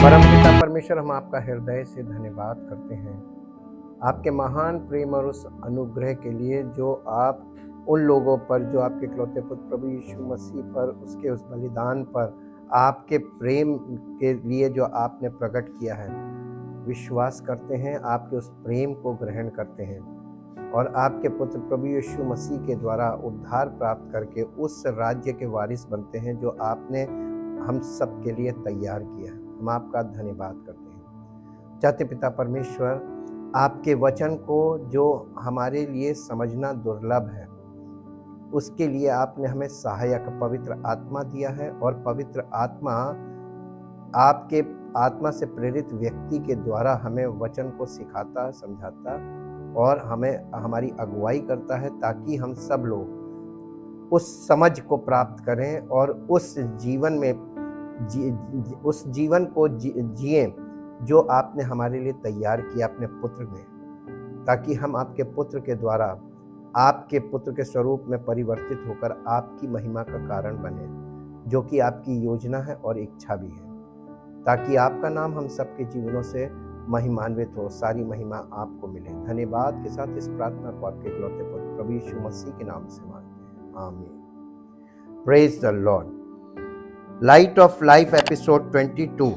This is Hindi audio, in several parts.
परमपिता परमेश्वर, हम आपका हृदय से धन्यवाद करते हैं आपके महान प्रेम और उस अनुग्रह के लिए जो आप उन लोगों पर, जो आपके इकलौते पुत्र प्रभु यीशु मसीह पर, उसके उस बलिदान पर, आपके प्रेम के लिए जो आपने प्रकट किया है। विश्वास करते हैं, आपके उस प्रेम को ग्रहण करते हैं और आपके पुत्र प्रभु यीशु मसीह के द्वारा उद्धार प्राप्त करके उस राज्य के वारिस बनते हैं जो आपने हम सब के लिए तैयार किया है। हम आपका धन्यवाद करते हैं। चाहते पिता परमेश्वर, आपके वचन को जो हमारे लिए समझना दुर्लभ है, उसके लिए आपने हमें सहायक पवित्र आत्मा दिया है और पवित्र आत्मा आपके आत्मा से प्रेरित व्यक्ति के द्वारा हमें वचन को सिखाता, समझाता और हमें हमारी अगुवाई करता है, ताकि हम सब लोग उस समझ को प्राप्त करें और उस जीवन में उस जीवन को जिए जो आपने हमारे लिए तैयार किया अपने पुत्र में, ताकि हम आपके पुत्र के द्वारा, आपके पुत्र के स्वरूप में परिवर्तित होकर आपकी महिमा का कारण बने, जो कि आपकी योजना है और इच्छा भी है, ताकि आपका नाम हम सबके जीवनों से महिमान्वित हो। सारी महिमा आपको मिले। धन्यवाद के साथ इस प्रार्थना को आपके इकलौते पुत्र प्रभु यीशु मसीह के नाम से मांगते हैं, आमीन। Praise the Lord. Light of life episode 22।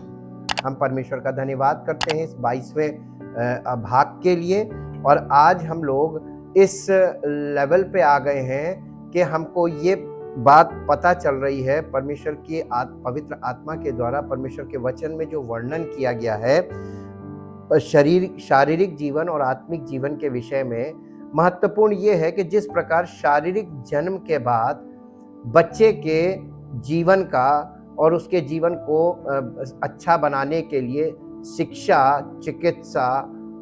हम परमेश्वर का धन्यवाद करते हैं इस 22वें भाग के लिए। और आज हम लोग इस लेवल पे आ गए हैं कि हमको ये बात पता चल रही है, परमेश्वर की पवित्र आत्मा के द्वारा परमेश्वर के वचन में जो वर्णन किया गया है शारीरिक जीवन और आत्मिक जीवन के विषय में। महत्वपूर्ण ये है कि जिस प्रकार शारीरिक जन्म के बाद बच्चे के जीवन का और उसके जीवन को अच्छा बनाने के लिए शिक्षा, चिकित्सा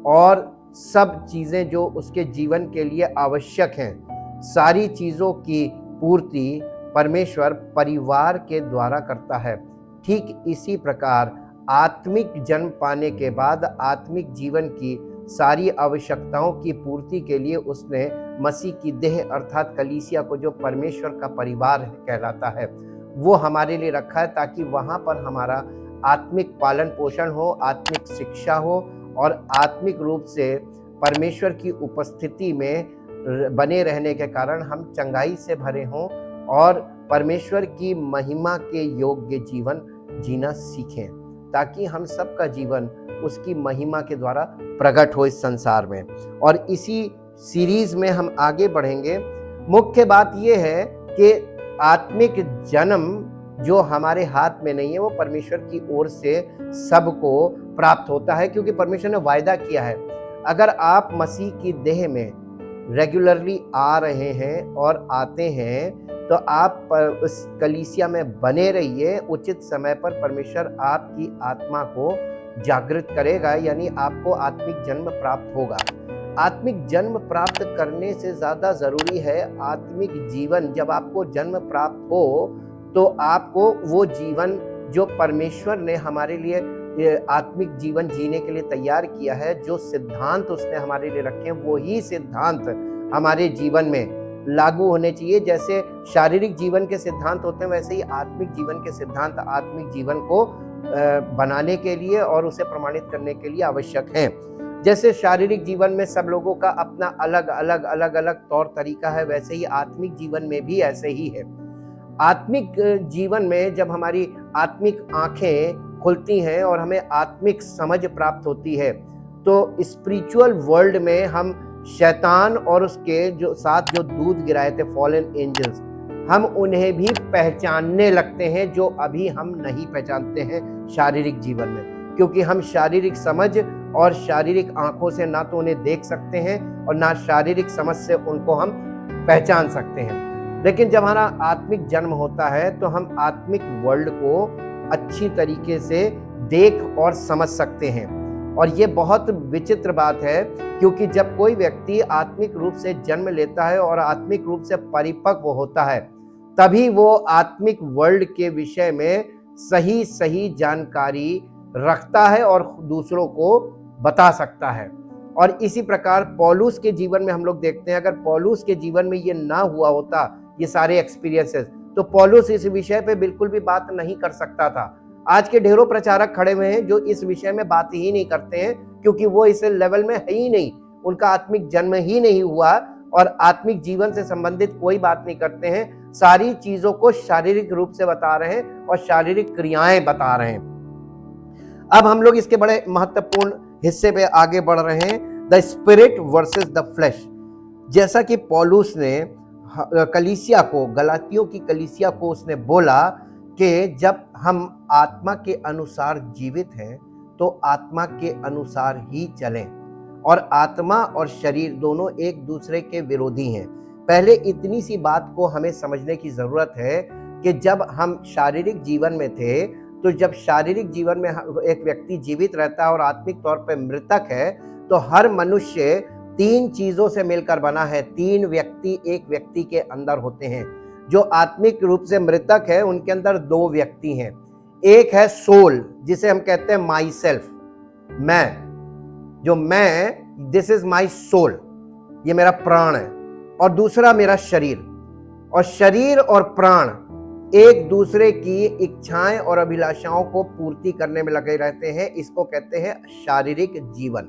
और सब चीज़ें जो उसके जीवन के लिए आवश्यक हैं, सारी चीज़ों की पूर्ति परमेश्वर परिवार के द्वारा करता है। ठीक इसी प्रकार आत्मिक जन्म पाने के बाद आत्मिक जीवन की सारी आवश्यकताओं की पूर्ति के लिए उसने मसीह की देह अर्थात कलीसिया को, जो परमेश्वर का परिवार कहलाता है, वो हमारे लिए रखा है, ताकि वहाँ पर हमारा आत्मिक पालन पोषण हो, आत्मिक शिक्षा हो और आत्मिक रूप से परमेश्वर की उपस्थिति में बने रहने के कारण हम चंगाई से भरे हों और परमेश्वर की महिमा के योग्य जीवन जीना सीखें, ताकि हम सबका जीवन उसकी महिमा के द्वारा प्रकट हो इस संसार में। और इसी सीरीज में हम आगे बढ़ेंगे। मुख्य बात यह है कि आत्मिक जन्म जो हमारे हाथ में नहीं है, वो परमेश्वर की ओर से सबको प्राप्त होता है, क्योंकि परमेश्वर ने वायदा किया है, अगर आप मसीह की देह में रेगुलरली आ रहे हैं और आते हैं तो आप उस कलीसिया में बने रहिए। उचित समय पर परमेश्वर आपकी आत्मा को जागृत करेगा, यानी आपको आत्मिक जन्म प्राप्त होगा। आत्मिक जन्म प्राप्त करने से ज़्यादा ज़रूरी है आत्मिक जीवन। जब आपको जन्म प्राप्त हो तो आपको वो जीवन जो परमेश्वर ने हमारे लिए आत्मिक जीवन जीने के लिए तैयार किया है, जो सिद्धांत उसने हमारे लिए रखे हैं, वही सिद्धांत हमारे जीवन में लागू होने चाहिए। जैसे शारीरिक जीवन के सिद्धांत होते हैं, वैसे ही आत्मिक जीवन के सिद्धांत आत्मिक जीवन को बनाने के लिए और उसे प्रमाणित करने के लिए आवश्यक हैं। जैसे शारीरिक जीवन में सब लोगों का अपना अलग अलग तौर तरीका है, वैसे ही आत्मिक जीवन में भी ऐसे ही है। आत्मिक जीवन में जब हमारी आत्मिक आंखें खुलती हैं और हमें आत्मिक समझ प्राप्त होती है, तो स्पिरिचुअल वर्ल्ड में हम शैतान और उसके जो साथ जो दूध गिराए थे फॉलन एंजल्स, हम उन्हें भी पहचानने लगते हैं, जो अभी हम नहीं पहचानते हैं शारीरिक जीवन में, क्योंकि हम शारीरिक समझ और शारीरिक आंखों से ना तो उन्हें देख सकते हैं और ना शारीरिक समझ से उनको हम पहचान सकते हैं। लेकिन जब हमारा आत्मिक जन्म होता है तो हम आत्मिक वर्ल्ड को अच्छी तरीके से देख और समझ सकते हैं। और ये बहुत विचित्र बात है, क्योंकि जब कोई व्यक्ति आत्मिक रूप से जन्म लेता है और आत्मिक रूप से परिपक्व होता है, तभी वो आत्मिक वर्ल्ड के विषय में सही जानकारी रखता है और दूसरों को बता सकता है। और इसी प्रकार पौलुस के जीवन में हम लोग देखते हैं, अगर पौलुस के जीवन में ये ना हुआ होता, ये सारे एक्सपीरियंसेस, तो पौलुस इस विषय पे बिल्कुल भी बात नहीं कर सकता था। आज के ढेरों प्रचारक खड़े हुए हैं जो इस विषय में बात ही नहीं करते हैं, क्योंकि वो इस लेवल में है ही नहीं, उनका आत्मिक जन्म ही नहीं हुआ और आत्मिक जीवन से संबंधित कोई बात नहीं करते हैं। सारी चीजों को शारीरिक रूप से बता रहे हैं और शारीरिक क्रियाएं बता रहे हैं। अब हम लोग इसके बड़े महत्वपूर्ण हिस्से पे आगे बढ़ रहे हैं, the spirit versus the flash. जैसा कि पौलुस ने कलीसिया को, गलातियों की कलीसिया को उसने बोला कि जब हम आत्मा के अनुसार जीवित हैं तो आत्मा के अनुसार ही चलें, और आत्मा और शरीर दोनों एक दूसरे के विरोधी हैं। पहले इतनी सी बात को हमें समझने की जरूरत है कि जब हम शारीरिक जीवन में थे, तो जब शारीरिक जीवन में एक व्यक्ति जीवित रहता है और आत्मिक तौर पर मृतक है, तो हर मनुष्य तीन चीजों से मिलकर बना है। तीन व्यक्ति एक व्यक्ति के अंदर होते हैं। जो आत्मिक रूप से मृतक है उनके अंदर दो व्यक्ति हैं। एक है सोल, जिसे हम कहते हैं माई सेल्फ, मैं, जो मैं, दिस इज माई सोल, ये मेरा प्राण है। और दूसरा मेरा शरीर। और शरीर और प्राण एक दूसरे की इच्छाएं और अभिलाषाओं को पूर्ति करने में लगे रहते हैं। इसको कहते हैं शारीरिक जीवन।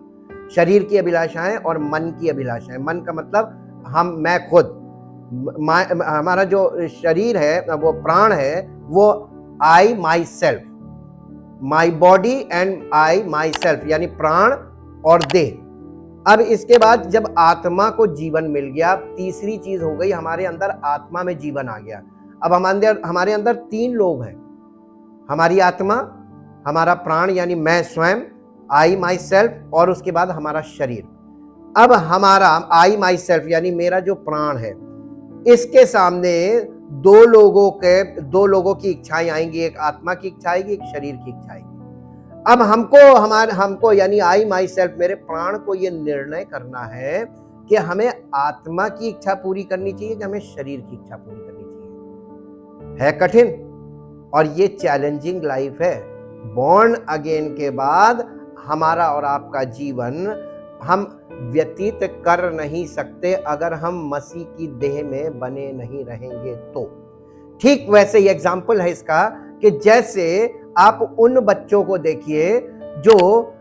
शरीर की अभिलाषाएं और मन की अभिलाषाएं। मन का मतलब मैं खुद, हमारा जो शरीर है, वो प्राण है, वो I myself, my body and I myself, यानी प्राण और देह। अब इसके बाद जब आत्मा को जीवन मिल गया, तीसरी चीज हो गई, हमारे अंदर आत्मा में जीवन आ गया। अब हमारे अंदर तीन लोग हैं, हमारी आत्मा, हमारा प्राण यानी मैं स्वयं, आई माई सेल्फ, और उसके बाद हमारा शरीर। अब हमारा आई माई सेल्फ यानी मेरा जो प्राण है, इसके सामने दो लोगों की इच्छाएं आएंगी। एक आत्मा की इच्छा आएगी, एक शरीर की इच्छा आएगी। अब हमको यानी आई माई सेल्फ, मेरे प्राण को यह निर्णय करना है कि हमें आत्मा की इच्छा पूरी करनी चाहिए कि हमें शरीर की इच्छा पूरी करनी चाहिए। है कठिन और ये चैलेंजिंग लाइफ है। बॉर्न अगेन के बाद हमारा और आपका जीवन हम व्यतीत कर नहीं सकते अगर हम मसीह की देह में बने नहीं रहेंगे तो। ठीक वैसे ही एग्जाम्पल है इसका कि जैसे आप उन बच्चों को देखिए जो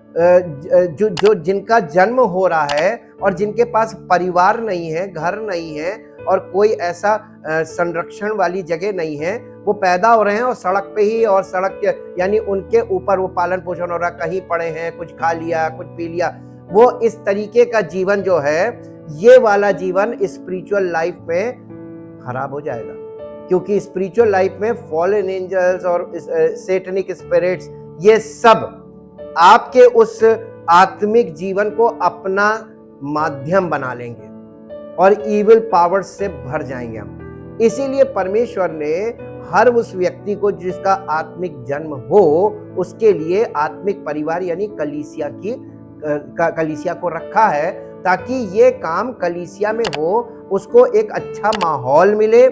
जिनका जन्म हो रहा है और जिनके पास परिवार नहीं है, घर नहीं है और कोई ऐसा संरक्षण वाली जगह नहीं है, वो पैदा हो रहे हैं और सड़क पे ही, और सड़क के यानी उनके ऊपर वो पालन पोषण हो रहा, कहीं पड़े हैं, कुछ खा लिया, कुछ पी लिया। वो इस तरीके का जीवन जो है, ये वाला जीवन स्पिरिचुअल लाइफ में खराब हो जाएगा, क्योंकि स्पिरिचुअल लाइफ में फॉलन एंजल्स और सैटेनिक स्पिरिट्स, ये सब आपके उस आत्मिक जीवन को अपना माध्यम बना लेंगे और इविल पावर्स से भर जाएंगे हम। इसीलिए परमेश्वर ने हर उस व्यक्ति को जिसका आत्मिक जन्म हो, उसके लिए आत्मिक परिवार यानी कलीसिया को रखा है, ताकि ये काम कलीसिया में हो, उसको एक अच्छा माहौल मिले,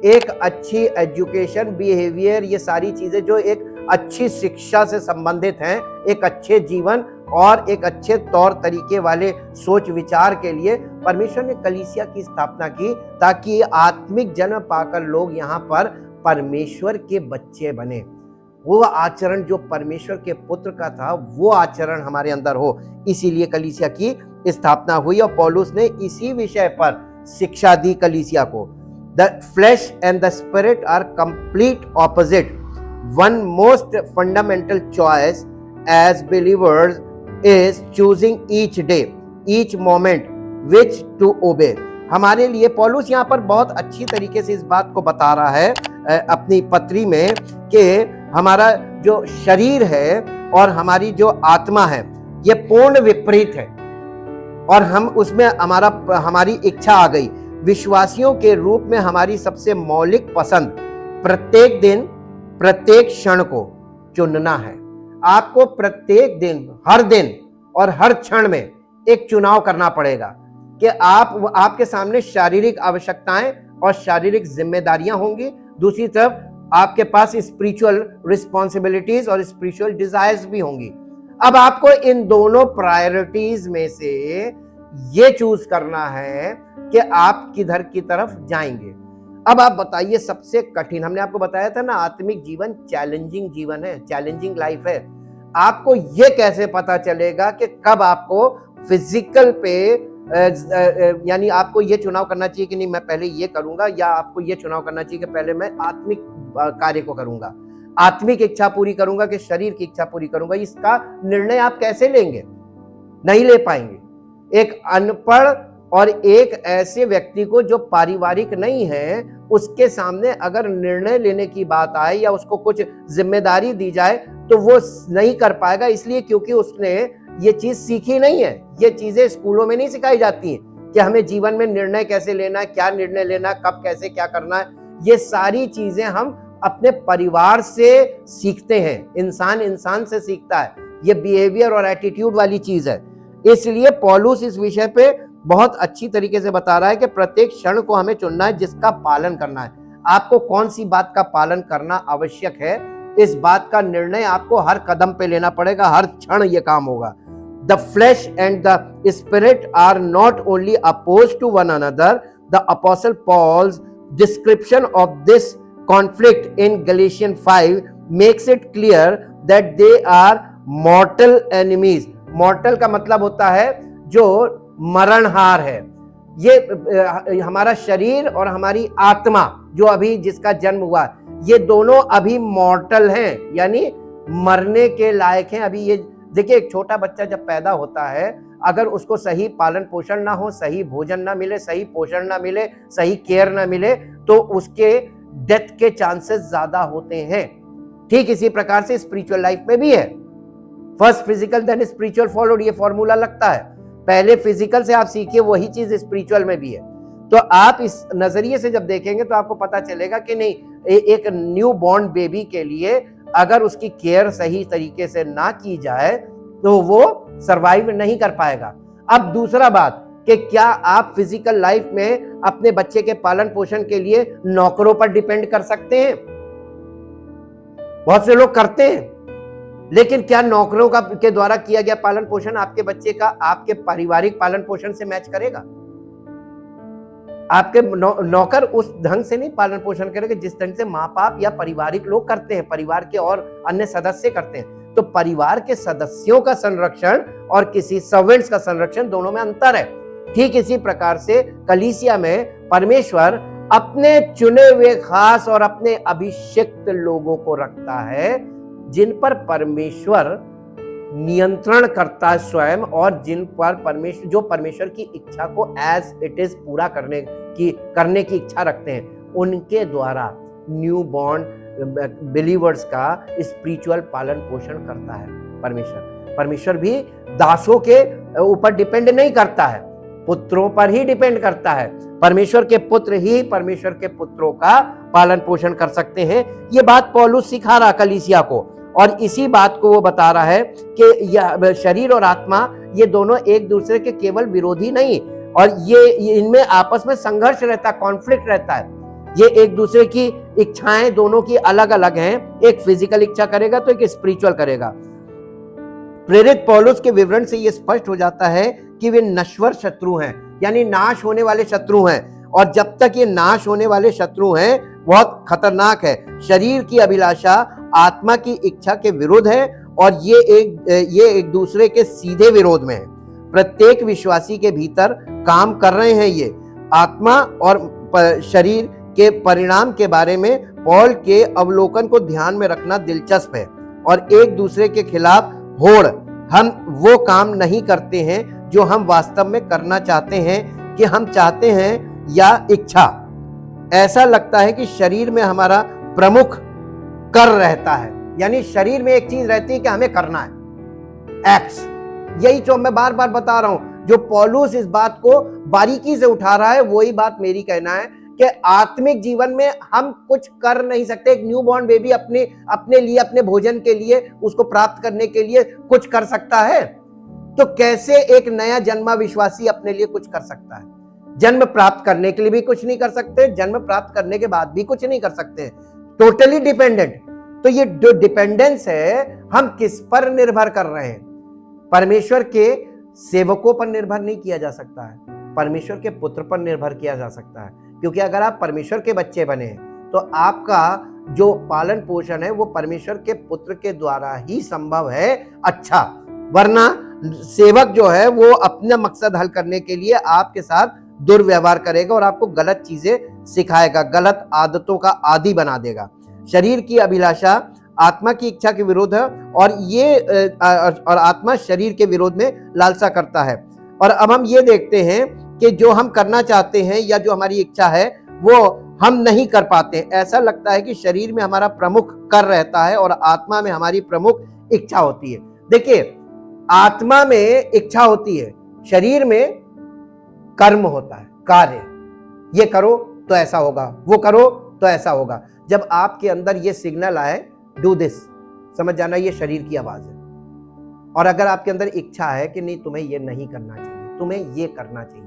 एक अच्छी एजुकेशन, बिहेवियर, ये सारी चीजें जो एक अच्छी शिक्षा से संबंधित हैं, एक अच्छे जीवन और एक अच्छे तौर तरीके वाले सोच विचार के लिए परमेश्वर ने कलीसिया की स्थापना की, ताकि आत्मिक जन्म पाकर लोग यहाँ पर परमेश्वर के बच्चे बने। वो आचरण जो परमेश्वर के पुत्र का था, वो आचरण हमारे अंदर हो। इसीलिए कलीसिया की स्थापना हुई और पौलुस ने इसी विषय पर शिक्षा दी कलीसिया को। The flesh and the spirit are complete opposite. One most fundamental choice as believers is choosing each day, each moment which to obey। हमारे लिए पौलुस यहाँ पर बहुत अच्छी तरीके से इस बात को बता रहा है अपनी पत्री में कि हमारा जो शरीर है और हमारी जो आत्मा है, ये पूर्ण विपरीत है और हम उसमें हमारी इच्छा आ गई। विश्वासियों के रूप में हमारी सबसे मौलिक पसंद प्रत्येक दिन, प्रत्येक क्षण को चुनना है। आपको प्रत्येक दिन, हर दिन और हर क्षण में एक चुनाव करना पड़ेगा कि आपके सामने शारीरिक आवश्यकताएं और शारीरिक जिम्मेदारियां होंगी, दूसरी तरफ आपके पास स्पिरिचुअल रिस्पॉन्सिबिलिटीज और स्पिरिचुअल डिजायर्स भी होंगी। अब आपको इन दोनों प्रायोरिटीज में से ये चूज करना है कि आप किधर की तरफ जाएंगे। अब आप बताइए, सबसे कठिन, हमने आपको बताया था ना, आत्मिक जीवन चैलेंजिंग जीवन है, चैलेंजिंग लाइफ है। आपको ये कैसे पता चलेगा कि कब आपको फिजिकल पे यानी आपको ये चुनाव करना चाहिए कि नहीं मैं पहले ये करूंगा, या आपको ये चुनाव करना चाहिए कि पहले मैं आत्मिक कार्य को करूंगा, आत्मिक इच्छा पूरी करूंगा कि शरीर की इच्छा पूरी करूंगा? इसका निर्णय आप कैसे लेंगे? नहीं ले पाएंगे। एक अनपढ़ और एक ऐसे व्यक्ति को जो पारिवारिक नहीं है, उसके सामने अगर निर्णय लेने की बात आए या उसको कुछ जिम्मेदारी दी जाए तो वो नहीं कर पाएगा, इसलिए क्योंकि उसने ये चीज सीखी नहीं है। ये चीजें स्कूलों में नहीं सिखाई जाती हैं कि हमें जीवन में निर्णय कैसे लेना है, क्या निर्णय लेना है, कब कैसे क्या करना है। ये सारी चीजें हम अपने परिवार से सीखते हैं, इंसान इंसान से सीखता है। ये बिहेवियर और एटीट्यूड वाली चीज है। इसलिए पौलुस इस विषय पे बहुत अच्छी तरीके से बता रहा है कि प्रत्येक क्षण को हमें चुनना है जिसका पालन करना है। आपको कौन सी बात का पालन करना आवश्यक है, इस बात का निर्णय आपको हर कदम पे लेना पड़ेगा, हर क्षण ये काम होगा। The flesh and the spirit are not only opposed to one another. The Apostle Paul's description of this conflict in Galatians 5 makes it clear that they are mortal enemies. Mortal का मतलब होता है जो मरणहार है। ये हमारा शरीर और हमारी आत्मा जो अभी जिसका जन्म हुआ, ये दोनों अभी मॉर्टल हैं, यानी मरने के लायक हैं। अभी ये देखिए, एक छोटा बच्चा जब पैदा होता है, अगर उसको सही पालन पोषण ना हो, सही भोजन ना मिले, सही पोषण ना मिले, सही केयर ना मिले, तो उसके डेथ के चांसेस ज्यादा होते हैं। ठीक इसी प्रकार से स्पिरिचुअल लाइफ में भी है। First physical then spiritual followed, ये फॉर्मूला लगता है। पहले फिजिकल से आप सीखिए, वही चीज स्पिरिचुअल में भी है। तो आप इस नजरिए से जब देखेंगे तो आपको पता चलेगा कि नहीं, एक न्यू बॉर्न बेबी के लिए अगर उसकी केयर सही तरीके से ना की जाए तो वो सरवाइव नहीं कर पाएगा। अब दूसरा बात कि क्या आप फिजिकल लाइफ में अपने बच्चे के पालन पोषण के लिए नौकरों पर डिपेंड कर सकते हैं? बहुत से लोग करते हैं, लेकिन क्या नौकरों के द्वारा किया गया पालन पोषण आपके बच्चे का आपके पारिवारिक पालन पोषण से मैच करेगा? आपके नौकर उस ढंग से नहीं पालन पोषण करेंगे जिस ढंग से माँ बाप या पारिवारिक लोग करते हैं, परिवार के और अन्य सदस्य करते हैं। तो परिवार के सदस्यों का संरक्षण और किसी सर्वेंट्स का संरक्षण, दोनों में अंतर है। ठीक इसी प्रकार से कलीसिया में परमेश्वर अपने चुने हुए खास और अपने अभिषिक्त लोगों को रखता है, जिन पर परमेश्वर नियंत्रण करता है स्वयं, और जिन पर परमेश्वर, जो परमेश्वर की इच्छा को एज इट इज पूरा करने की इच्छा रखते हैं, उनके द्वारा न्यू बॉर्न बिलीवर्स का स्पिरिचुअल पालन पोषण करता है परमेश्वर। परमेश्वर भी दासों के ऊपर डिपेंड नहीं करता है, पुत्रों पर ही डिपेंड करता है। परमेश्वर के पुत्र ही परमेश्वर के पुत्रों का पालन पोषण कर सकते हैं। ये बात पौलुस सिखा रहा कलीसिया को, और इसी बात को वो बता रहा है कि यह शरीर और आत्मा, ये दोनों एक दूसरे के केवल विरोधी नहीं, और ये इनमें आपस में संघर्ष रहता है, कॉन्फ्लिक्ट रहता है। ये एक दूसरे की इच्छाएं दोनों की अलग अलग हैं, एक फिजिकल इच्छा करेगा तो एक स्पिरिचुअल करेगा। प्रेरित पौलुस के विवरण से ये स्पष्ट हो जाता है कि वे नश्वर शत्रु हैं, यानी नाश होने वाले शत्रु हैं, और जब तक ये नाश होने वाले शत्रु हैं बहुत खतरनाक है। शरीर की अभिलाषा आत्मा की इच्छा के विरुद्ध है, और ये एक दूसरे के सीधे विरोध में है। प्रत्येक विश्वासी के भीतर काम कर रहे हैं। ये आत्मा और शरीर के परिणाम के बारे में पौल के अवलोकन को ध्यान में रखना दिलचस्प है, और एक दूसरे के खिलाफ होड़ हम वो काम नहीं करते हैं जो हम वास्तव में करना चाहते हैं कि हम चाहते हैं, या इच्छा। ऐसा लगता है कि शरीर में हमारा प्रमुख कर रहता है, यानी शरीर में एक चीज रहती है कि हमें करना है, एक्ट्स। यही जो मैं बार बार बता रहा हूं, जो पौलुस इस बात को बारीकी से उठा रहा है, वही बात मेरी कहना है कि आत्मिक जीवन में हम कुछ कर नहीं सकते। एक न्यू बॉर्न बेबी अपने लिए, अपने भोजन के लिए, उसको प्राप्त करने के लिए कुछ कर सकता है, तो कैसे एक नया जन्मा विश्वासी अपने लिए कुछ कर सकता है? जन्म प्राप्त करने के लिए भी कुछ नहीं कर सकते, जन्म प्राप्त करने के बाद भी कुछ नहीं कर सकते, टोटली डिपेंडेंट। तो ये जो डिपेंडेंस है, हम किस पर निर्भर कर रहे हैं? परमेश्वर के सेवकों पर निर्भर नहीं किया जा सकता है, परमेश्वर के पुत्र पर निर्भर किया जा सकता है। क्योंकि अगर आप परमेश्वर के बच्चे बने तो आपका जो पालन पोषण है वो परमेश्वर के पुत्र के द्वारा ही संभव है। अच्छा, वरना सेवक जो है वो अपना मकसद हल करने के लिए आपके साथ दुर्व्यवहार करेगा और आपको गलत चीजें सिखाएगा, गलत आदतों का आदी बना देगा। शरीर की अभिलाषा आत्मा की इच्छा के विरोध है और आत्मा शरीर के विरोध में लालसा करता है। और अब हम ये देखते हैं कि जो हम करना चाहते हैं या जो हमारी इच्छा है वो हम नहीं कर पाते। ऐसा लगता है कि शरीर में हमारा प्रमुख कर रहता है और आत्मा में हमारी प्रमुख इच्छा होती है। देखिए, आत्मा में इच्छा होती है, शरीर में कर्म होता है, कार्य। ये करो तो ऐसा होगा, वो करो तो ऐसा होगा। जब आपके अंदर ये सिग्नल आए डू दिस, समझ जाना ये शरीर की आवाज है। और अगर आपके अंदर इच्छा है कि नहीं तुम्हें ये नहीं करना चाहिए, तुम्हें ये करना चाहिए,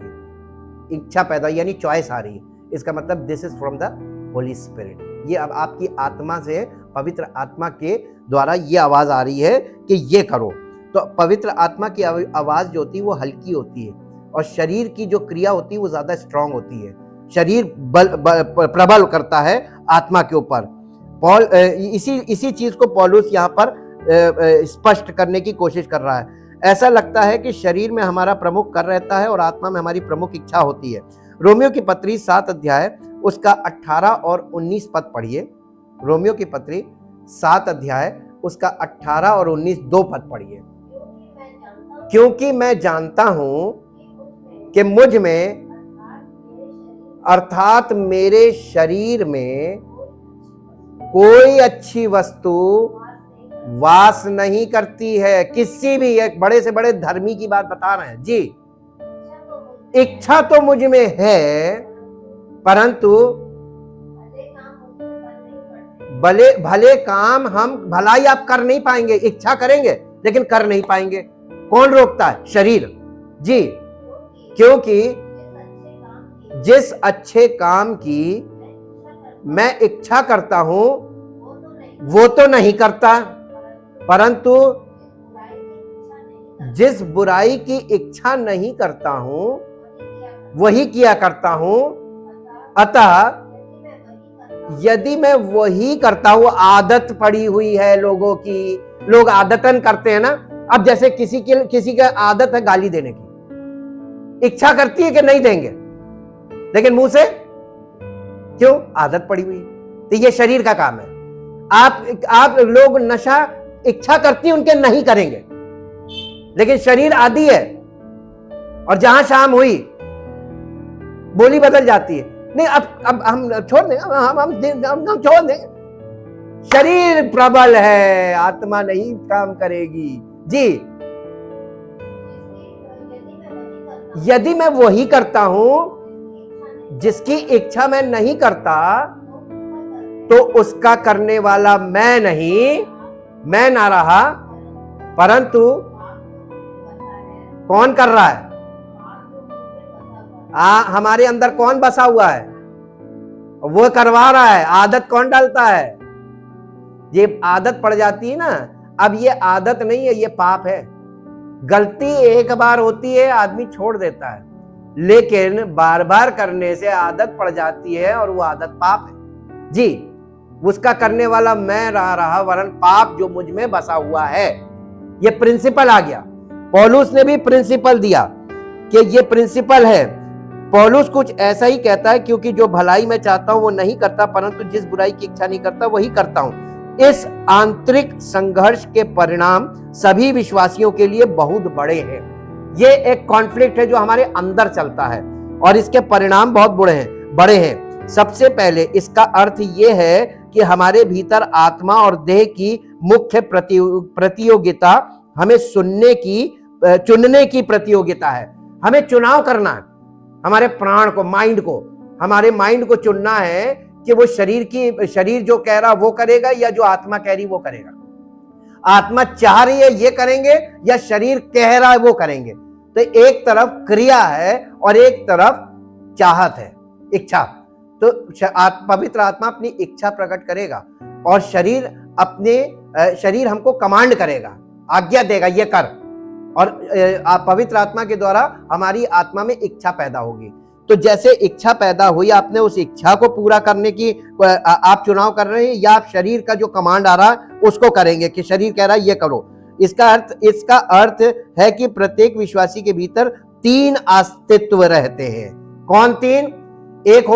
इच्छा पैदा यानी चॉइस आ रही है, इसका मतलब this is from the Holi spirit. ये अब आपकी आत्मा से, पवित्र आत्मा के द्वारा ये आवाज आ रही है कि ये करो। तो पवित्र आत्मा की आवाज जो होती है वो हल्की होती है और शरीर की जो क्रिया होती है वो ज्यादा स्ट्रांग होती है। शरीर प्रबल करता है आत्मा के ऊपर। इसी चीज को पौलुस यहाँ पर स्पष्ट करने की कोशिश कर रहा है। ऐसा लगता है कि शरीर में हमारा प्रमुख कर रहता है और आत्मा में हमारी प्रमुख इच्छा होती है। रोमियो की पत्री 7 अध्याय उसका 18 और 19 पद पढ़िए। रोमियो की पत्री 7 अध्याय उसका 18 और 19 दो पद पढ़िए। क्योंकि मैं जानता हूं कि मुझ में अर्थात मेरे शरीर में कोई अच्छी वस्तु वास नहीं करती है। किसी भी एक बड़े से बड़े धर्मी की बात बता रहे हैं जी। इच्छा तो मुझ में है परंतु भले काम हम भलाई आप कर नहीं पाएंगे। इच्छा करेंगे लेकिन कर नहीं पाएंगे। कौन रोकता है? शरीर जी। क्योंकि जिस अच्छे काम की मैं इच्छा करता हूं वो तो नहीं करता, परंतु जिस बुराई की इच्छा नहीं करता हूं वही किया करता हूं। अतः यदि मैं वही करता हूं, आदत पड़ी हुई है लोगों की, लोग आदतन करते हैं ना। अब जैसे किसी का आदत है गाली देने की, इच्छा करती है कि नहीं देंगे, लेकिन मुंह से क्यों? आदत पड़ी हुई। तो ये शरीर का काम है। आप लोग नशा इच्छा करती है उनके नहीं करेंगे, लेकिन शरीर आदी है और जहां शाम हुई बोली बदल जाती है। नहीं, अब हम छोड़ दें, हम छोड़ दें। शरीर प्रबल है, आत्मा नहीं काम करेगी जी। यदि मैं वही करता हूं जिसकी इच्छा मैं नहीं करता, तो उसका करने वाला मैं नहीं, मैं ना रहा, परंतु कौन कर रहा है? हमारे अंदर कौन बसा हुआ है? वो करवा रहा है। आदत कौन डालता है? ये आदत पड़ जाती है ना। अब ये आदत नहीं है, ये पाप है। गलती एक बार होती है, आदमी छोड़ देता है, लेकिन बार बार करने से आदत पड़ जाती है और वो आदत पाप है जी। उसका करने वाला मैं रहा वरन पाप जो मुझ में बसा हुआ है। ये प्रिंसिपल आ गया। पौलुस ने भी प्रिंसिपल दिया कि ये प्रिंसिपल है। पौलुस कुछ ऐसा ही कहता है, क्योंकि जो भलाई मैं चाहता हूं वो नहीं करता, परंतु जिस बुराई की इच्छा नहीं करता वही करता हूं। इस आंतरिक संघर्ष के परिणाम सभी विश्वासियों के लिए बहुत बड़े हैं। ये एक कॉन्फ्लिक्ट है जो हमारे अंदर चलता है और इसके परिणाम बहुत बड़े हैं। सबसे पहले इसका अर्थ ये है कि हमारे भीतर आत्मा और देह की मुख्य प्रतियोगिता हमें चुनने की प्रतियोगिता है। हमें चुनाव करना है। हमारे प्राण को, माइंड को, हमारे माइंड को चुनना है कि वो शरीर जो कह रहा वो करेगा या जो आत्मा कह रही वो करेगा। आत्मा चाह रही है ये करेंगे या शरीर कह रहा है वो करेंगे। तो एक तरफ क्रिया है और एक तरफ चाहत है, इच्छा। तो पवित्र आत्मा अपनी इच्छा प्रकट करेगा और शरीर हमको कमांड करेगा, आज्ञा देगा ये कर। और पवित्र आत्मा के द्वारा हमारी आत्मा में इच्छा पैदा होगी। तो जैसे इच्छा पैदा हुई, आपने उस इच्छा को पूरा करने की आप चुनाव कर रहे हैं, या आप शरीर का जो कमांड आ रहा है उसको करेंगे कि शरीर कह रहा है ये करो। इसका अर्थ है कि प्रत्येक विश्वासी के भीतर 3 अस्तित्व रहते हैं। कौन 3? एक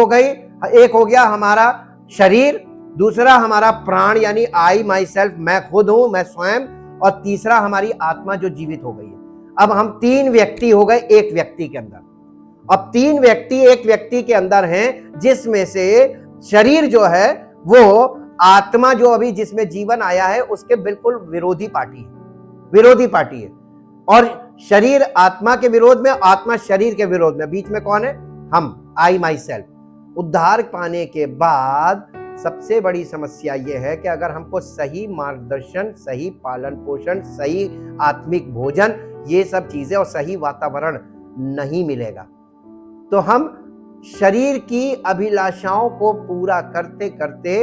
हो गया हमारा शरीर, दूसरा हमारा प्राण यानी आई माई सेल्फ, मैं खुद हूं, मैं स्वयं, और तीसरा हमारी आत्मा जो जीवित हो गई है। अब हम 3 व्यक्ति हो गए एक व्यक्ति के अंदर। अब 3 व्यक्ति एक व्यक्ति के अंदर हैं, जिसमें से शरीर जो है वो आत्मा जो अभी जिसमें जीवन आया है उसके बिल्कुल विरोधी पार्टी है। और शरीर आत्मा के विरोध में, आत्मा शरीर के विरोध में, बीच में कौन है? हम, आई माई सेल्फ। उद्धार पाने के बाद सबसे बड़ी समस्या यह है कि अगर हमको सही मार्गदर्शन, सही पालन पोषण, सही आत्मिक भोजन, ये सब चीजें और सही वातावरण नहीं मिलेगा, तो हम शरीर की अभिलाषाओं को पूरा करते करते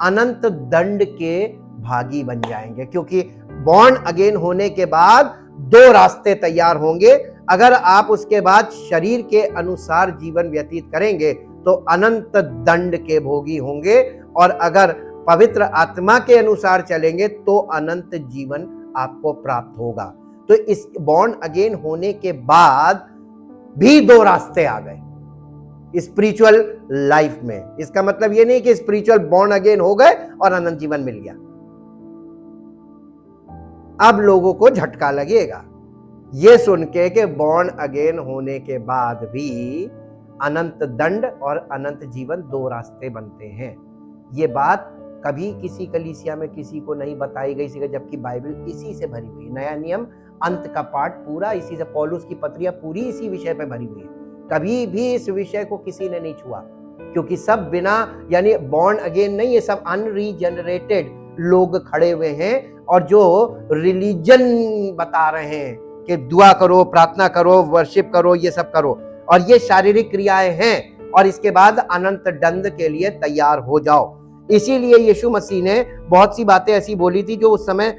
अनंत दंड के भागी बन जाएंगे। क्योंकि बॉर्न अगेन होने के बाद 2 रास्ते तैयार होंगे। अगर आप उसके बाद शरीर के अनुसार जीवन व्यतीत करेंगे तो अनंत दंड के भोगी होंगे, और अगर पवित्र आत्मा के अनुसार चलेंगे तो अनंत जीवन आपको प्राप्त होगा। तो इस बॉर्न अगेन होने के बाद भी 2 रास्ते आ गए स्पिरिचुअल लाइफ में। इसका मतलब ये नहीं कि स्पिरिचुअल बॉर्न अगेन हो गए और अनंत जीवन मिल गया। अब लोगों को झटका लगेगा ये सुन के कि बॉर्न अगेन होने के बाद भी अनंत दंड और अनंत जीवन 2 रास्ते बनते हैं। ये बात कभी किसी कलीसिया में किसी को नहीं बताई गई, जबकि बाइबल इसी से भरी हुई है। नया नियम अंत का पाठ पूरा इसी से, पौलुस की पत्रियां पूरी इसी विषय पे भरी हुई है। कभी भी इस विषय को किसी ने नहीं छुआ, क्योंकि सब बिना यानी बॉर्न अगेन नहीं, ये सब अनरीजनरेटेड लोग खड़े हुए हैं और जो रिलीजन बता रहे हैं कि दुआ करो, प्रार्थना करो, वर्शिप करो, ये सब करो, और ये शारीरिक क्रियाएं हैं, और इसके बाद अनंत दंड के लिए तैयार हो जाओ। इसीलिए यीशु मसीह ने बहुत सी बातें ऐसी बोली थी जो उस समय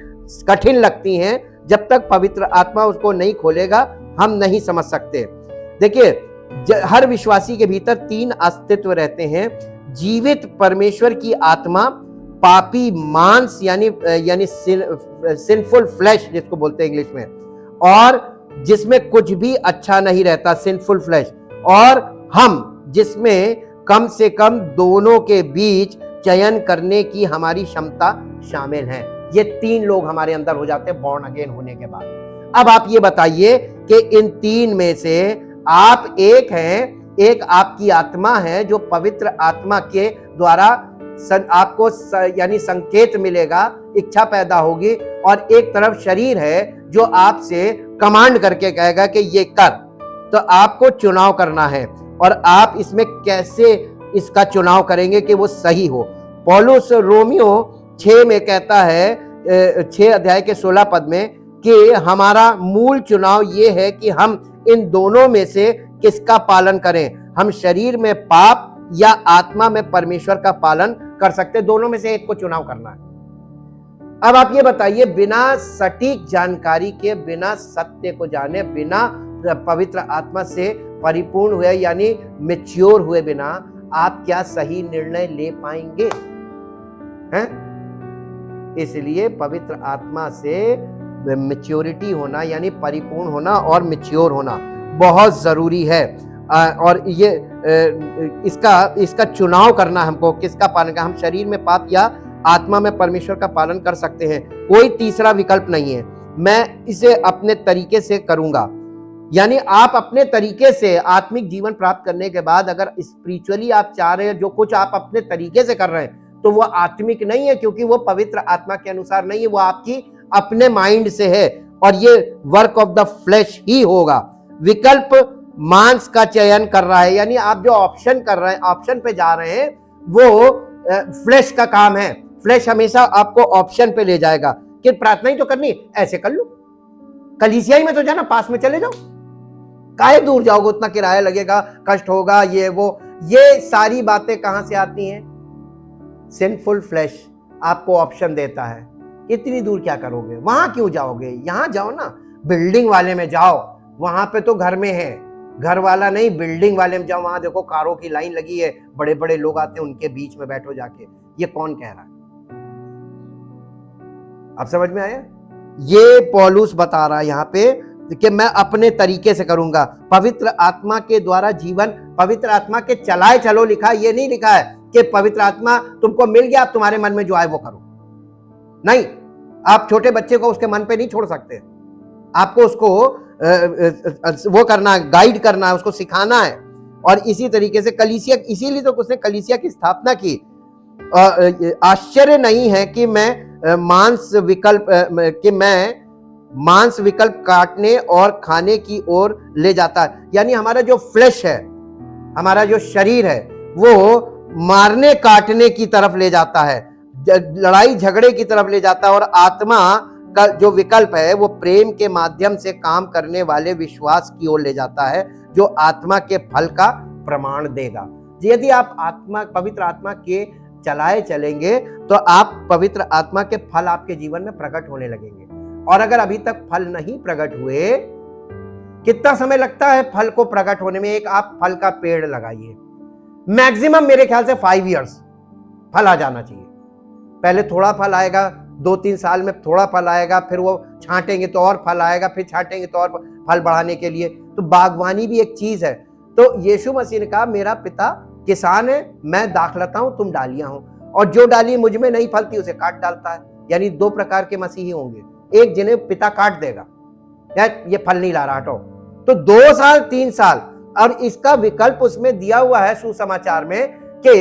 कठिन लगती हैं। जब तक पवित्र आत्मा उसको नहीं खोलेगा हम नहीं समझ सकते। देखिए, हर विश्वासी के भीतर 3 अस्तित्व रहते हैं। जीवित परमेश्वर की आत्मा, पापी मांस यानी सिनफुल फ्लैश जिसको बोलते हैं इंग्लिश में, और जिसमें कुछ भी अच्छा नहीं रहता, सिनफुल फ्लैश, और हम जिसमें कम से कम दोनों के बीच चयन करने की हमारी क्षमता शामिल है। ये 3 लोग हमारे अंदर हो जाते हैं बॉर्न अगेन होने के बाद। अब आप ये बताइए कि इन 3 में से आप एक हैं, एक आपकी आत्मा है जो पवित्र आत्मा के द्वारा आपको यानी संकेत मिलेगा, इच्छा पैदा होगी, और एक तरफ शरीर है जो आपसे कमांड करके कहेगा कि ये कर। तो आपको चुनाव करना है, और आप इसमें कैसे इसका चुनाव करेंगे कि वो सही हो। पौलुस रोमियो 6 में कहता है, 6 अध्याय के 16 पद में, कि हमारा मूल चुनाव ये है कि हम इन दोनों में से किसका पालन करें। हम शरीर में पाप या आत्मा में परमेश्वर का पालन कर सकते, दोनों में से एक को चुनाव करना है। अब आप ये बताइए, बिना सटीक जानकारी के, बिना सत्य को जाने, बिना पवित्र आत्मा से परिपूर्ण हुए यानी मैच्योर हुए बिना आप क्या सही निर्णय ले पाएंगे? हैं? इसलिए पवित्र आत्मा से मैच्योरिटी होना यानी परिपूर्ण होना और मैच्योर होना बहुत जरूरी है। और ये इसका चुनाव करना हमको, किसका पालन करना। हम शरीर में पाप या आत्मा में परमेश्वर का पालन कर सकते हैं, कोई तीसरा विकल्प नहीं है। मैं इसे अपने तरीके से करूंगा, यानी आप अपने तरीके से आत्मिक जीवन प्राप्त करने के बाद अगर स्पिरिचुअली आप चाह रहे हैं, जो कुछ आप अपने तरीके से कर रहे हैं, तो वो आत्मिक नहीं है, क्योंकि वो पवित्र आत्मा के अनुसार नहीं है, वो आपकी अपने माइंड से है, और ये वर्क ऑफ द फ्लैश ही होगा। विकल्प मांस का चयन कर रहा है, यानी आप जो ऑप्शन कर रहे हैं, ऑप्शन पे जा रहे हैं, वो फ्लैश का काम है। फ्लैश हमेशा आपको ऑप्शन पे ले जाएगा कि प्रार्थना ही तो करनी, ऐसे कर लो, कलीसिया ही में तो जाना, पास में चले जाओ, काहे दूर जाओगे, उतना किराया लगेगा, कष्ट होगा, ये वो, ये सारी बातें कहां से आती हैं? सिनफुल फ्लैश आपको ऑप्शन देता है, इतनी दूर क्या करोगे, वहां क्यों जाओगे, यहां जाओ ना, बिल्डिंग वाले में जाओ, वहां पे तो घर में है, घर वाला नहीं, बिल्डिंग वाले में जाओ, वहां देखो कारों की लाइन लगी है, बड़े बड़े लोग आते हैं, उनके बीच में बैठो जाके। ये कौन कह रहा है? आप समझ में आया? ये पौलुस बता रहा है यहाँ पे कि मैं अपने तरीके से करूंगा। पवित्र आत्मा के द्वारा जीवन, पवित्र आत्मा के चलाए चलो लिखा, ये नहीं लिखा है कि पवित्र आत्मा तुमको मिल गया, आप तुम्हारे मन में जो आए वो करो। नहीं, आप छोटे बच्चे को उसके मन पे नहीं छोड़ सकते। आपको उसको वो करना है, गाइड करना है, उसको सिखाना है। और इसी तरीके से कलीसिया, इसीलिए तो उसने कलीसिया की स्थापना की। आश्चर्य नहीं है कि मैं मांस विकल्प काटने और खाने की ओर ले जाता है। यानी हमारा जो फ्लैश है, हमारा जो शरीर है, वो मारने काटने की तरफ ले जाता है, लड़ाई झगड़े की तरफ ले जाता है। और आत्मा का जो विकल्प है वो प्रेम के माध्यम से काम करने वाले विश्वास की ओर ले जाता है, जो आत्मा के फल का प्रमाण देगा। यदि आप पवित्र आत्मा के चलाए चलेंगे तो आप पवित्र आत्मा के फल आपके जीवन में प्रकट होने लगेंगे। और अगर अभी तक फल नहीं प्रकट हुए, कितना समय लगता है फल को प्रकट होने में? एक आप फल का पेड़ लगाइए, मैक्सिमम मेरे ख्याल से 5 इयर्स फल आ जाना चाहिए। पहले थोड़ा फल आएगा, 2-3 साल में थोड़ा फल आएगा, फिर वो छांटेंगे तो और फल आएगा, फिर छांटेंगे तो और फल बढ़ाने के लिए। तो बागवानी भी एक चीज है। तो यीशु मसीह ने कहा, मेरा पिता किसान है, मैं दाखलता हूं, तुम डालियां हो, और जो डाली मुझ में नहीं फलती उसे काट डालता है। यानी 2 प्रकार के मसीही होंगे, एक जिन्हें पिता काट देगा, यार ये फल नहीं ला रहा, हटो, तो 2 साल 3 साल। और इसका विकल्प उसमें दिया हुआ है सुसमाचार में कि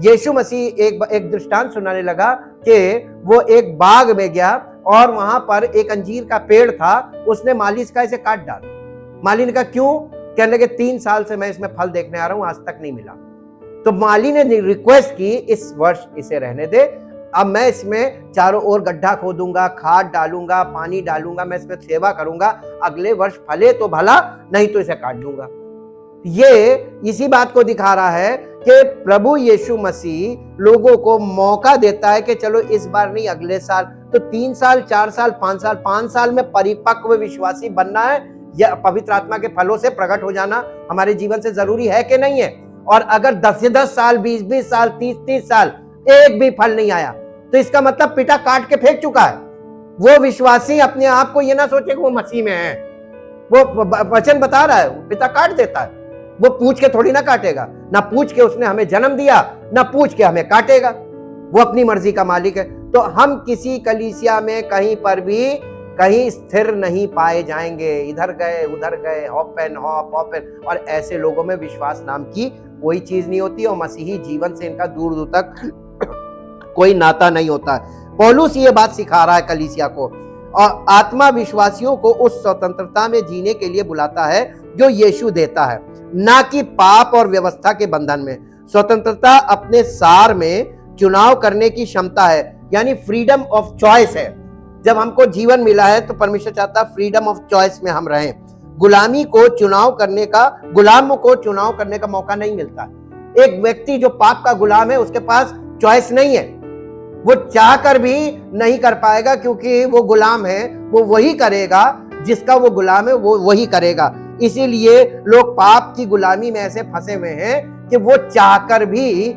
यीशु मसीह एक दृष्टांत सुनाने लगा कि वो एक बाग में गया और वहां पर एक अंजीर का पेड़ था, उसने माली का इसे काट डाला। माली ने कहा क्यों? कहने लगे 3 साल से मैं इसमें फल देखने आ रहा हूं, आज तक नहीं मिला। तो माली ने रिक्वेस्ट की, इस वर्ष इसे रहने दे, अब मैं इसमें चारों ओर गड्ढा खोदूंगा, खाद डालूंगा, पानी डालूंगा, मैं इसमें सेवा करूंगा, अगले वर्ष फले तो भला, नहीं तो इसे काट दूंगा। ये इसी बात को दिखा रहा है कि प्रभु यीशु मसीह लोगों को मौका देता है कि चलो इस बार नहीं, अगले साल। तो 3 साल, 4 साल, 5 साल में परिपक्व विश्वासी बनना है, या पवित्र आत्मा के फलों से प्रकट हो जाना हमारे जीवन से जरूरी है कि नहीं है? और अगर 10 साल, 20 साल, 30 साल एक भी फल नहीं आया, तो इसका मतलब पिता काट के फेंक चुका है। वो विश्वासी अपने आप को ये ना सोचे कि वो मसीह में है। वो वचन बता रहा है, पिता काट देता है। वो पूछ के थोड़ी ना काटेगा, ना पूछ के उसने हमें जन्म दिया, ना पूछ के हमें काटेगा। वो अपनी मर्जी का मालिक है। तो हम किसी कलीसिया में कहीं पर भी कहीं स्थिर नहीं पाए जाएंगे। इधर गए, उधर गए, हॉप एंड हॉप एंड, और ऐसे लोगों में विश्वास नाम की कोई चीज नहीं होती, और मसीही जीवन से इनका दूर दूर तक कोई नाता नहीं होता है। पौलुस ये बात सिखा रहा है कलीसिया को, और आत्मा विश्वासियों को उस स्वतंत्रता में जीने के लिए बुलाता है जो यीशु देता है, ना कि पाप और व्यवस्था के बंधन में। स्वतंत्रता अपने सार में चुनाव करने की क्षमता है, यानी फ्रीडम ऑफ चॉइस है। जब हमको जीवन मिला है तो परमेश्वर चाहता है फ्रीडम ऑफ चॉइस में हम रहें। गुलामी को चुनाव करने का, गुलाम को चुनाव करने का मौका नहीं मिलता। एक व्यक्ति जो पाप का गुलाम है, उसके पास चॉइस नहीं है, वो चाह कर भी नहीं कर पाएगा, क्योंकि वो गुलाम है, वो वही करेगा जिसका वो गुलाम है, वो वही करेगा। इसीलिए लोग पाप की गुलामी में ऐसे फंसे हुए हैं कि वो चाहकर भी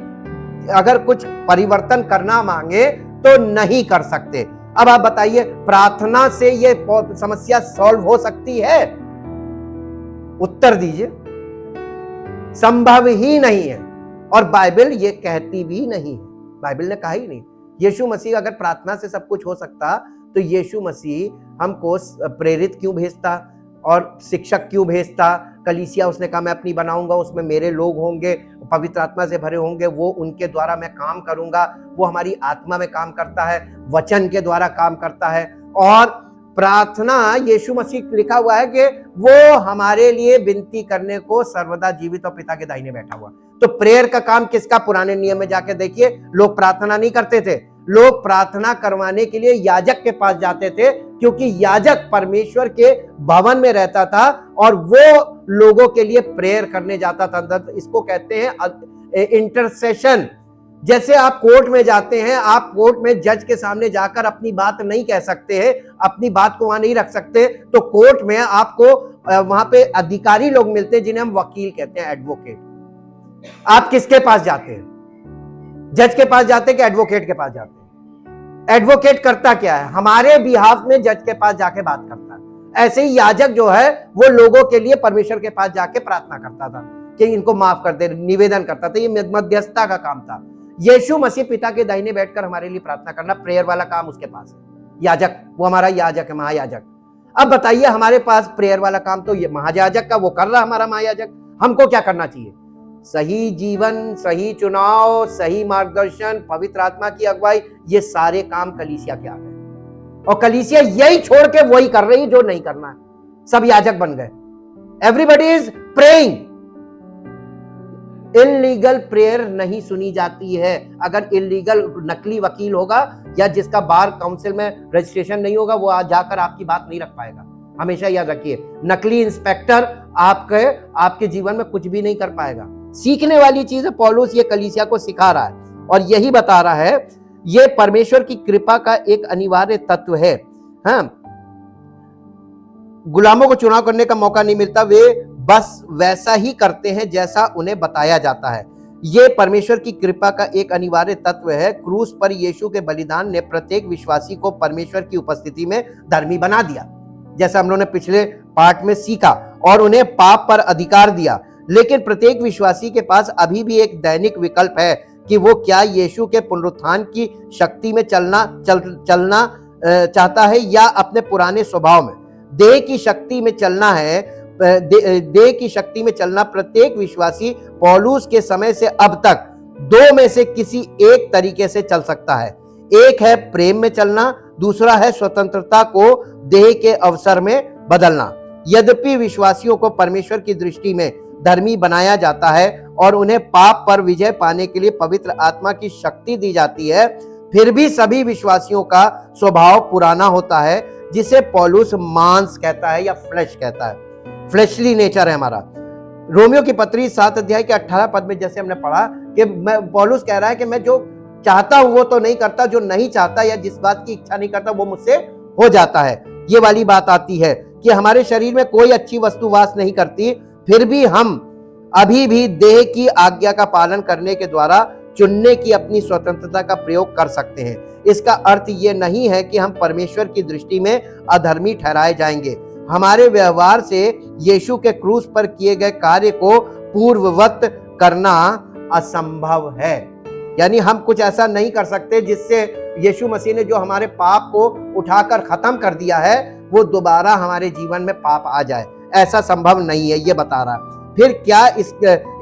अगर कुछ परिवर्तन करना मांगे तो नहीं कर सकते। अब आप बताइए, प्रार्थना से ये समस्या सॉल्व हो सकती है? उत्तर दीजिए, संभव ही नहीं है। और बाइबल ये कहती भी नहीं है, बाइबल ने कहा ही नहीं। यीशु मसीह अगर प्रार्थना से सब कुछ हो सकता तो यीशु मसीह हमको प्रेरित क्यों भेजता और शिक्षक क्यों भेजता? कलीसिया उसने कहा मैं अपनी बनाऊंगा, उसमें मेरे लोग होंगे, पवित्र आत्मा से भरे होंगे, वो उनके द्वारा मैं काम करूंगा। वो हमारी आत्मा में काम करता है, वचन के द्वारा काम करता है। और प्रार्थना, यीशु मसीह लिखा हुआ है कि वो हमारे लिए विनती करने को सर्वदा जीवित और पिता के दाहिने बैठा हुआ। तो प्रेयर का काम किसका? पुराने नियम में जाके देखिए, लोग प्रार्थना नहीं करते थे। लोग प्रार्थना करवाने के लिए याजक के पास जाते थे, क्योंकि याजक परमेश्वर के भवन में रहता था और वो लोगों के लिए प्रेयर करने जाता था। इसको कहते हैं इंटरसेशन। जैसे आप कोर्ट में जाते हैं, आप कोर्ट में जज के सामने जाकर अपनी बात नहीं कह सकते हैं, अपनी बात को वहां नहीं रख सकते, तो कोर्ट में आपको वहां पे अधिकारी लोग मिलते हैं जिन्हें हम वकील कहते हैं, एडवोकेट। आप किसके पास जाते हैं? जज के पास जाते हैं कि एडवोकेट के पास जाते हैं? एडवोकेट करता क्या है? हमारे बिहाफ में जज के पास जाके बात करता है। ऐसे ही याजक जो है वो लोगों के लिए परमेश्वर के पास जाके प्रार्थना करता था कि इनको माफ कर दे, निवेदन करता था। ये मध्यस्थता का काम था। यीशु मसीह पिता के दाहिने बैठकर हमारे लिए प्रार्थना करना, प्रेयर वाला काम उसके पास है। याजक, वो हमारा याजक है, महायाजक। अब बताइए, हमारे पास प्रेयर वाला काम तो ये महायाजक का, वो कर रहा हमारा महायाजक। हमको क्या करना चाहिए? सही जीवन, सही चुनाव, सही मार्गदर्शन, पवित्र आत्मा की अगुवाई, ये सारे काम कलीसिया के आ गए। और कलीसिया यही छोड़ के वही कर रही जो नहीं करना है। सब याजक बन गए। Everybody is praying. Illegal prayer नहीं सुनी जाती है। अगर इलीगल नकली वकील होगा या जिसका बार काउंसिल में रजिस्ट्रेशन नहीं होगा, वो आज जाकर आपकी बात नहीं रख पाएगा। हमेशा याद रखिए, नकली इंस्पेक्टर आपके जीवन में कुछ भी नहीं कर पाएगा। सीखने वाली चीज है, पौलुस ये कलीसिया को सिखा रहा है और यही बता रहा है, ये परमेश्वर की कृपा का एक अनिवार्य तत्व है। हाँ, गुलामों को चुनाव करने का मौका नहीं मिलता, वे बस वैसा ही करते हैं जैसा उन्हें बताया जाता है। ये परमेश्वर की कृपा का एक अनिवार्य तत्व है। क्रूस पर यीशु के बलिदान ने प्रत्येक विश्वासी को परमेश्वर की उपस्थिति में धर्मी बना दिया, जैसा हम लोगों ने पिछले पार्ट में सीखा, और उन्हें पाप पर अधिकार दिया। लेकिन प्रत्येक विश्वासी के पास अभी भी एक दैनिक विकल्प है कि वो क्या यीशु के पुनरुत्थान की शक्ति में चलना चाहता है या अपने पुराने स्वभाव में। देह की शक्ति में चलना है। देह की शक्ति में चलना प्रत्येक विश्वासी पौलुस के समय से अब तक दो में से किसी एक तरीके से चल सकता है। एक है प्रेम में चलना, दूसरा है स्वतंत्रता को देह के अवसर में बदलना। यद्यपि विश्वासियों को परमेश्वर की दृष्टि में धर्मी बनाया जाता है और उन्हें पाप पर विजय पाने के लिए पवित्र आत्मा की शक्ति दी जाती है, फिर भी सभी विश्वासियों का स्वभाव पुराना होता है, जिसे पौलुस मांस कहता है या फ्लैश कहता है। फ्लैशली नेचर है हमारा। रोमियो की पत्री 7 अध्याय के 18 पद में जैसे हमने पढ़ा कि पौलुस कह रहा है कि मैं जो चाहता हूं वो तो नहीं करता, जो नहीं चाहता या जिस बात की इच्छा नहीं करता वो मुझसे हो जाता है। ये वाली बात आती है कि हमारे शरीर में कोई अच्छी वस्तु वास नहीं करती, फिर भी हम अभी भी देह की आज्ञा का पालन करने के द्वारा चुनने की अपनी स्वतंत्रता का प्रयोग कर सकते हैं। इसका अर्थ ये नहीं है कि हम परमेश्वर की दृष्टि में अधर्मी ठहराए जाएंगे। हमारे व्यवहार से यीशु के क्रूस पर किए गए कार्य को पूर्ववत करना असंभव है। यानी हम कुछ ऐसा नहीं कर सकते जिससे यीशु मसीह ने जो हमारे पाप को उठाकर खत्म कर दिया है वो दोबारा हमारे जीवन में पाप आ जाए। ऐसा संभव नहीं है, ये बता रहा है। फिर क्या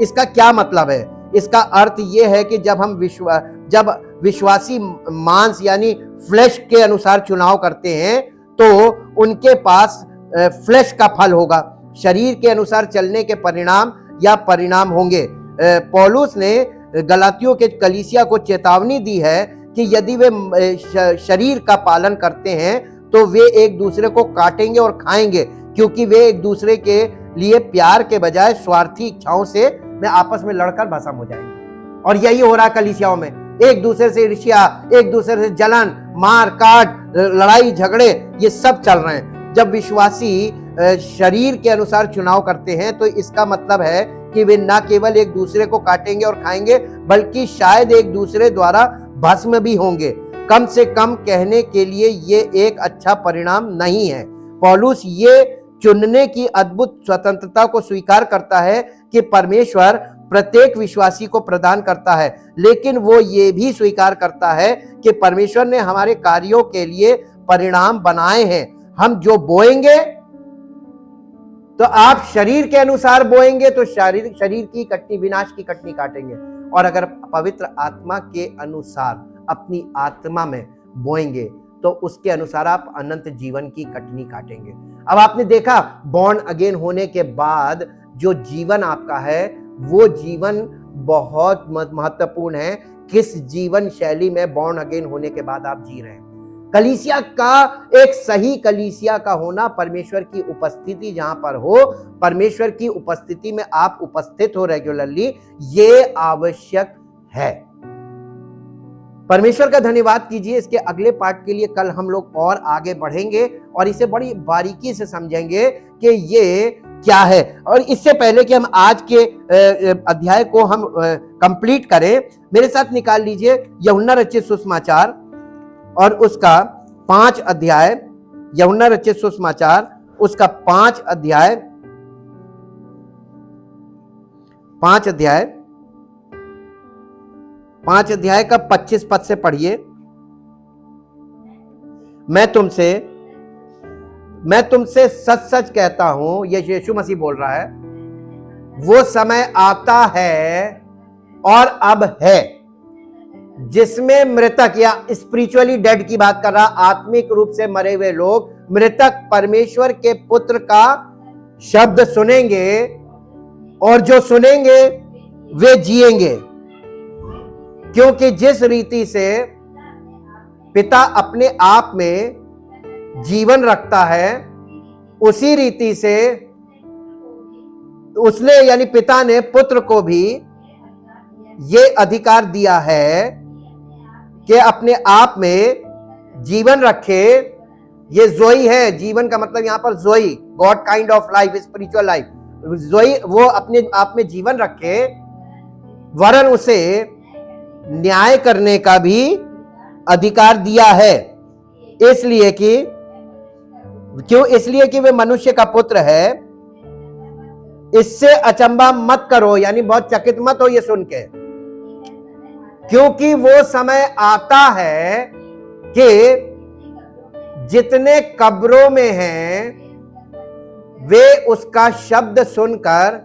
इसका क्या मतलब है? इसका अर्थ ये है कि जब विश्वासी मांस यानी फ्लैश के अनुसार चुनाव करते हैं तो उनके पास फ्लैश का फल होगा, शरीर के अनुसार चलने के परिणाम होंगे। पौलुस ने गलातियों के कलीसिया को चेतावनी दी है कि यदि वे शरीर का पालन करते हैं तो वे एक दूसरे को काटेंगे और खाएंगे, क्योंकि वे एक दूसरे के लिए प्यार के बजाय स्वार्थी इच्छाओं से आपस में लड़कर भस्म हो जाएंगे। और यही हो रहा है कलीसियाओं में, एक दूसरे से ईर्ष्या, एक दूसरे से जलन, मार काट, लड़ाई झगड़े, ये सब चल रहे हैं। जब विश्वासी शरीर के अनुसार चुनाव करते हैं तो इसका मतलब है कि वे न केवल एक दूसरे को काटेंगे और खाएंगे, बल्कि शायद एक दूसरे द्वारा भस्म भी होंगे। कम से कम कहने के लिए ये एक अच्छा परिणाम नहीं है। पौलुस ये चुनने की अद्भुत स्वतंत्रता को स्वीकार करता है कि परमेश्वर प्रत्येक विश्वासी को प्रदान करता है, लेकिन वो ये भी स्वीकार करता है कि परमेश्वर ने हमारे कार्यों के लिए परिणाम बनाए हैं। हम जो बोएंगे, तो आप शरीर के अनुसार बोएंगे तो शरीर की कटनी, विनाश की कटनी काटेंगे, और अगर पवित्र आत्मा के अनुसार अपनी आत्मा में बोएंगे तो उसके अनुसार आप अनंत जीवन की कटनी काटेंगे। अब आपने देखा, बॉर्न अगेन होने के बाद जो जीवन आपका है वो जीवन बहुत महत्वपूर्ण है। किस जीवन शैली में बॉर्न अगेन होने के बाद आप जी रहे हैं। कलीसिया का, एक सही कलीसिया का होना, परमेश्वर की उपस्थिति जहां पर हो, परमेश्वर की उपस्थिति में आप उपस्थित हो रेगुलरली, ये आवश्यक है। परमेश्वर का धन्यवाद कीजिए। इसके अगले पार्ट के लिए कल हम लोग और आगे बढ़ेंगे और इसे बड़ी बारीकी से समझेंगे कि ये क्या है। और इससे पहले कि हम आज के अध्याय को हम कंप्लीट करें, मेरे साथ निकाल लीजिए यूहन्ना रचित सुसमाचार और उसका 5 अध्याय, यूहन्ना रचित सुसमाचार उसका 5 अध्याय 5 अध्याय का 25 पद से पढ़िए। मैं तुमसे सच सच कहता हूं, ये यीशु मसीह बोल रहा है, वो समय आता है और अब है जिसमें मृतक, या स्पिरिचुअली डेड की बात कर रहा, आत्मिक रूप से मरे हुए लोग, मृतक परमेश्वर के पुत्र का शब्द सुनेंगे और जो सुनेंगे वे जिएंगे, क्योंकि जिस रीति से पिता अपने आप में जीवन रखता है, उसी रीति से उसने यानी पिता ने पुत्र को भी ये अधिकार दिया है कि अपने आप में जीवन रखे। ये जोई है, जीवन का मतलब यहां पर जोई, God kind of life, spiritual life. जोई वो अपने आप में जीवन रखे, वरन उसे न्याय करने का भी अधिकार दिया है, इसलिए कि वे मनुष्य का पुत्र है। इससे अचंभा मत करो, यानी बहुत चकित मत हो ये सुन के, क्योंकि वो समय आता है कि जितने कब्रों में हैं वे उसका शब्द सुनकर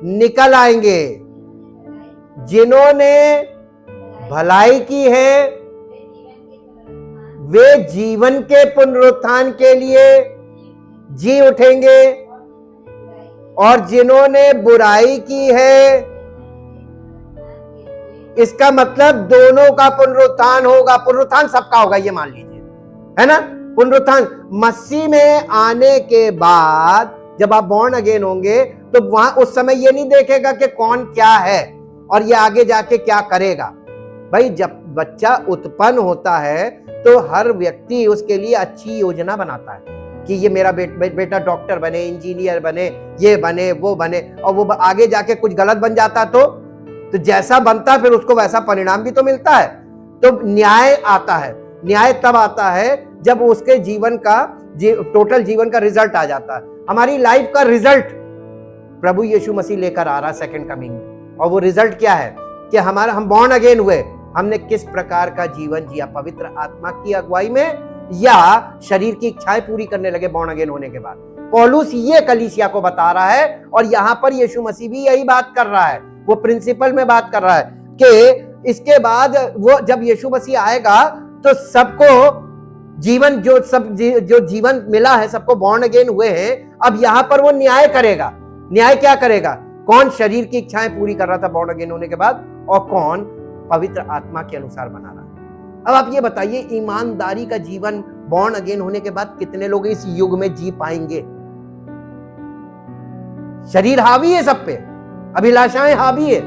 निकल आएंगे। जिन्होंने भलाई की है वे जीवन के पुनरुत्थान के लिए जी उठेंगे, और जिन्होंने बुराई की है, इसका मतलब दोनों का पुनरुत्थान होगा। पुनरुत्थान सबका होगा, ये मान लीजिए, है ना। पुनरुत्थान मसीह में आने के बाद जब आप बॉर्न अगेन होंगे तो वहां उस समय ये नहीं देखेगा कि कौन क्या है और ये आगे जाके क्या करेगा। भाई जब बच्चा उत्पन्न होता है तो हर व्यक्ति उसके लिए अच्छी योजना बनाता है कि ये मेरा बेटा डॉक्टर बने, इंजीनियर बने, ये बने, वो बने, और वो आगे जाके कुछ गलत बन जाता तो जैसा बनता फिर उसको वैसा परिणाम भी तो मिलता है। तो न्याय आता है। न्याय तब आता है जब उसके जीवन का टोटल जीवन का रिजल्ट आ जाता है। हमारी लाइफ का रिजल्ट प्रभु यीशु मसीह लेकर आ रहा है सेकंड कमिंग में, और वो रिजल्ट क्या है कि हम बॉर्न अगेन हुए, हमने किस प्रकार का जीवन जिया, पवित्र आत्मा की अगुवाई में या शरीर की इच्छाएं पूरी करने लगे बॉर्न अगेन होने के बाद। पौलुस ये कलीसिया को बता रहा है, और यहां पर यीशु मसीह भी यही बात कर रहा है, वो प्रिंसिपल में बात कर रहा है कि इसके बाद वो जब यीशु मसीह आएगा तो सबको जीवन जो जीवन मिला है, सबको बॉर्न अगेन हुए हैं, अब यहां पर वो न्याय करेगा। न्याय क्या करेगा? कौन शरीर की इच्छाएं पूरी कर रहा था बॉर्न अगेन होने के बाद, और कौन पवित्र आत्मा के अनुसार बना रहा है। अब आप ये बताइए, ईमानदारी का जीवन बॉर्न अगेन होने के बाद कितने लोग इस युग में जी पाएंगे? शरीर हावी है सब पे, अभिलाषाएं हावी है,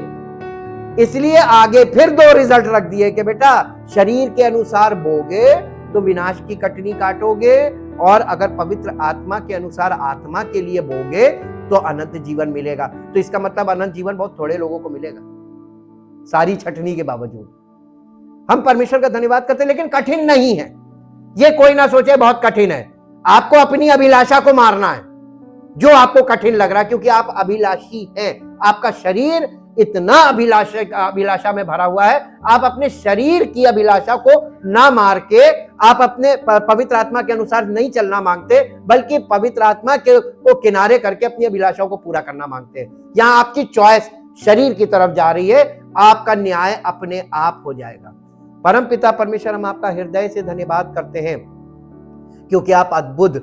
इसलिए आगे फिर 2 रिजल्ट रख दिए कि बेटा शरीर के अनुसार बोगे तो विनाश की कटनी काटोगे, और अगर पवित्र आत्मा के अनुसार आत्मा के लिए बोगे तो अनंत जीवन मिलेगा। तो इसका मतलब अनंत जीवन बहुत थोड़े लोगों को मिलेगा, सारी छटनी के बावजूद। हम परमेश्वर का धन्यवाद करते हैं, लेकिन कठिन नहीं है। ये कोई ना सोचे बहुत कठिन है। आपको अपनी अभिलाषा को मारना है जो आपको कठिन लग रहा है, क्योंकि आप अभिलाषी हैं। आपका शरीर इतना अभिलाषा में भरा हुआ है, आप अपने शरीर की अभिलाषा को ना मार के आप अपने पवित्र आत्मा के अनुसार नहीं चलना मांगते, बल्कि पवित्र आत्मा को किनारे करके अपनी अभिलाषाओं को पूरा करना मांगते हैं। यहां आपकी चॉइस शरीर की तरफ जा रही है, आपका न्याय अपने आप हो जाएगा। परम पिता परमेश्वर, हम आपका हृदय से धन्यवाद करते हैं, क्योंकि आप अद्भुत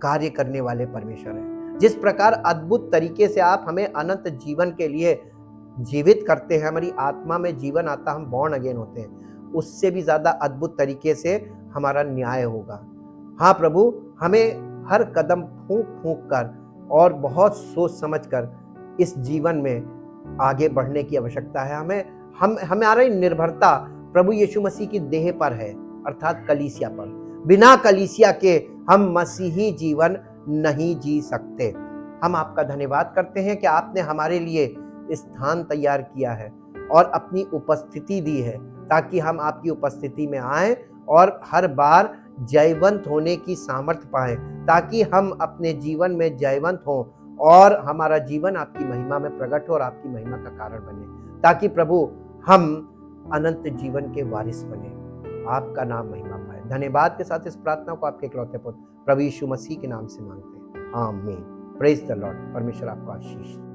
कार्य करने वाले परमेश्वर हैं। जिस प्रकार अद्भुत तरीके से आप हमें अनंत जीवन के लिए जीवित करते हैं, हमारी आत्मा में जीवन आता, हम बॉर्न अगेन होते हैं, उससे भी ज्यादा अद्भुत तरीके से हमारा न्याय होगा। हाँ प्रभु, हमें हर कदम फूंक फूंक कर और बहुत सोच समझ कर इस जीवन में आगे बढ़ने की आवश्यकता है। हमारी निर्भरता प्रभु यीशु मसीह की देह पर है, अर्थात कलीसिया पर। बिना कलीसिया के हम मसीही जीवन नहीं जी सकते। हम आपका धन्यवाद करते हैं कि आपने हमारे लिए स्थान तैयार किया है और अपनी उपस्थिति दी है, ताकि हम आपकी उपस्थिति में आएं और हर बार जयवंत होने की सामर्थ्य पाएं, ताकि हम अपने जीवन में जयवंत हों और हमारा जीवन आपकी महिमा में प्रकट हो और आपकी महिमा का कारण बने, ताकि प्रभु हम अनंत जीवन के वारिस बने, आपका नाम महिमा पाए। धन्यवाद के साथ इस प्रार्थना को आपके इकलौते पुत्र प्रभु यीशु मसीह के नाम से मांगते हैं, आमीन। Praise the Lord. परमेश्वर आपको आशीष